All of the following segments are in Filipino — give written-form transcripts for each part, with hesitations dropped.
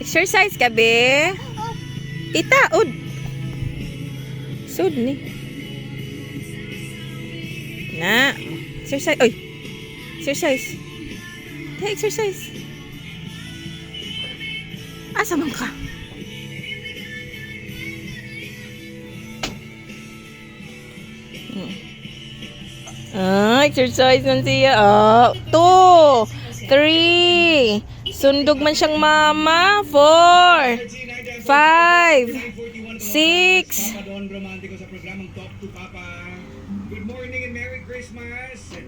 Exercise ka, be. Itaod. Sud ni. Na. Exercise. Oy. Exercise. Hey, exercise. Asa man ka? Exercise man siya. 2, 3. Sundog man siyang mama. 4, 5, 6.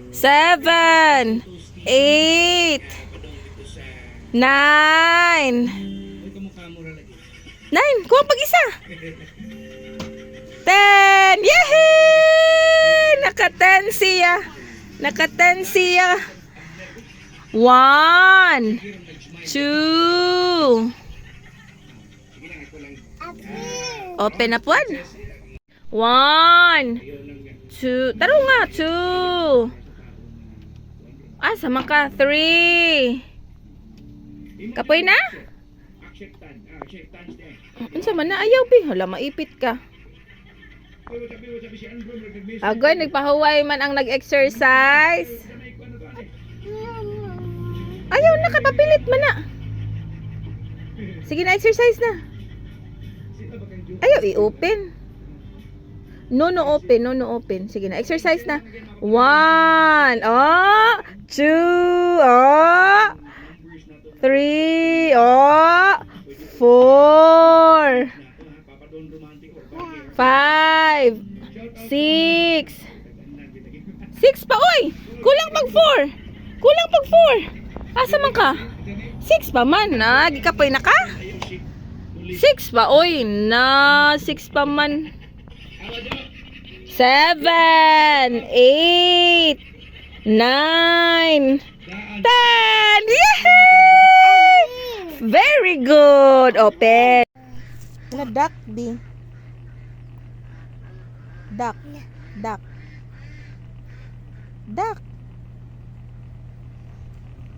7, 8, 9. 9. Kuha pag-isa. 10. Yehey! Naka-10 siya. Naka-10 siya. 1, 2. Open up 1. 1, 2. Taro nga. 2. Sama ka. 3. Kapoy na? Unsa man na ayaw bi? Hala maipit ka. Agoy nagpahuway man ang nag-exercise. Ayaw na kapapilit man na. Sige na exercise na. Ayaw i-open. No open, no open. Sige na exercise na. 1, 2, 3, 4, 5, 6. 6 pa, oy! Kulang pag 4. Kulang pag 4. Asa man ka? 6 pa man, gikapoy na ka? 6 pa, oy, 6 pa man. 7, 8, 9, 10. Yay! Very good. Open. Na duck, B. Duck. Duck. Duck.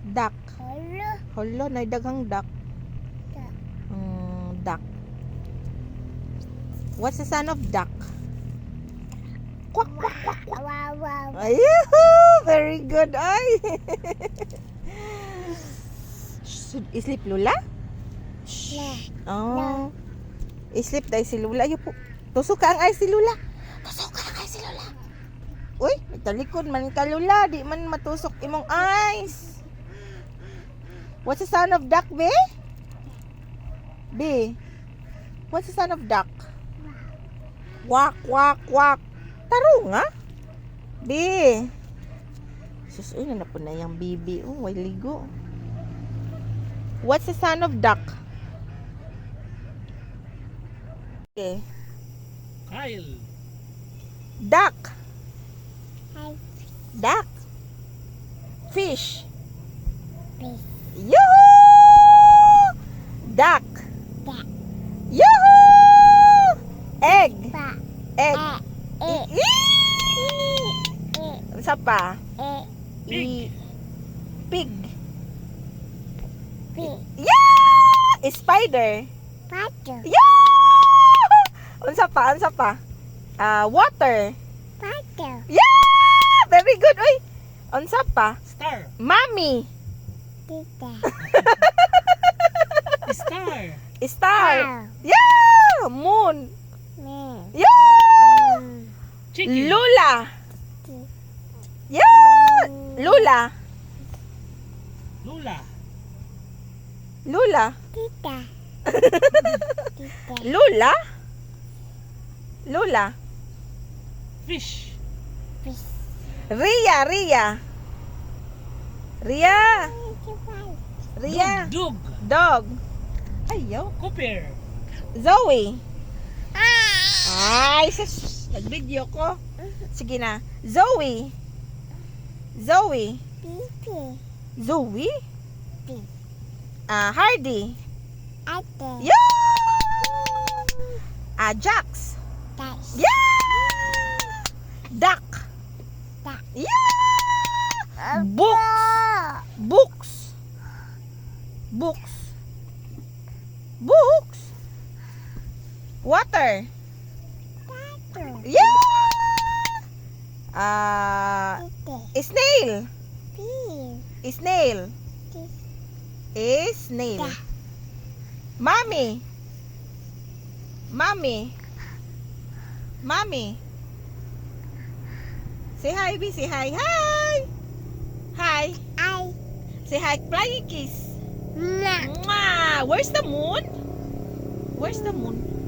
Duck. Hala, na daghang duck. Duck. What's the sound of duck? Quack, quack, quack, quack. Ayuhu! Very good. Ay. Sleep Lula? Oh. Sleep dahil si Lula. Ayo po. Tusok ka ang ay si Lula. Tusok ka ang ay si Lula. Uy, talikod man ka Lula. Di man matusok imong eyes. What's the sound of duck, be? Be? What's the sound of duck? Quack, quack, quack. Taro nga. Be. Sus, uy, na po na yung bibi. Oh, way ligo. What's the sound of duck? Okay. Kyle. Duck. Duck. Fish. Yoo! Duck. Yoo! Egg. Egg. Isa pa. Pig. Pig. Yeah! Spider. Yeah! Unsa pa? Water. Yeah! Very good. Uy. Unsa pa? Star. Mommy. Star. Star. Yeah! Moon. Yeah! Chicken. Lula. Yeah! Lula. Lula. Lula. Lula. Lula. Fish. Ria. Dog. Dog. Ayaw. Cooper. Zoe. Ay, sus. Nag-video ko. Sige na. Zoe. Zoe. Hardy. Yeah! Jax. Yeah! Duck. Yeah! Books. Snail. Snail. Snail. Mommy. Mommy. Mommy. Say hi, B. Say hi. Hi. Hi. Say hi. Flying kiss. Mwah. Where's the moon? Where's the moon?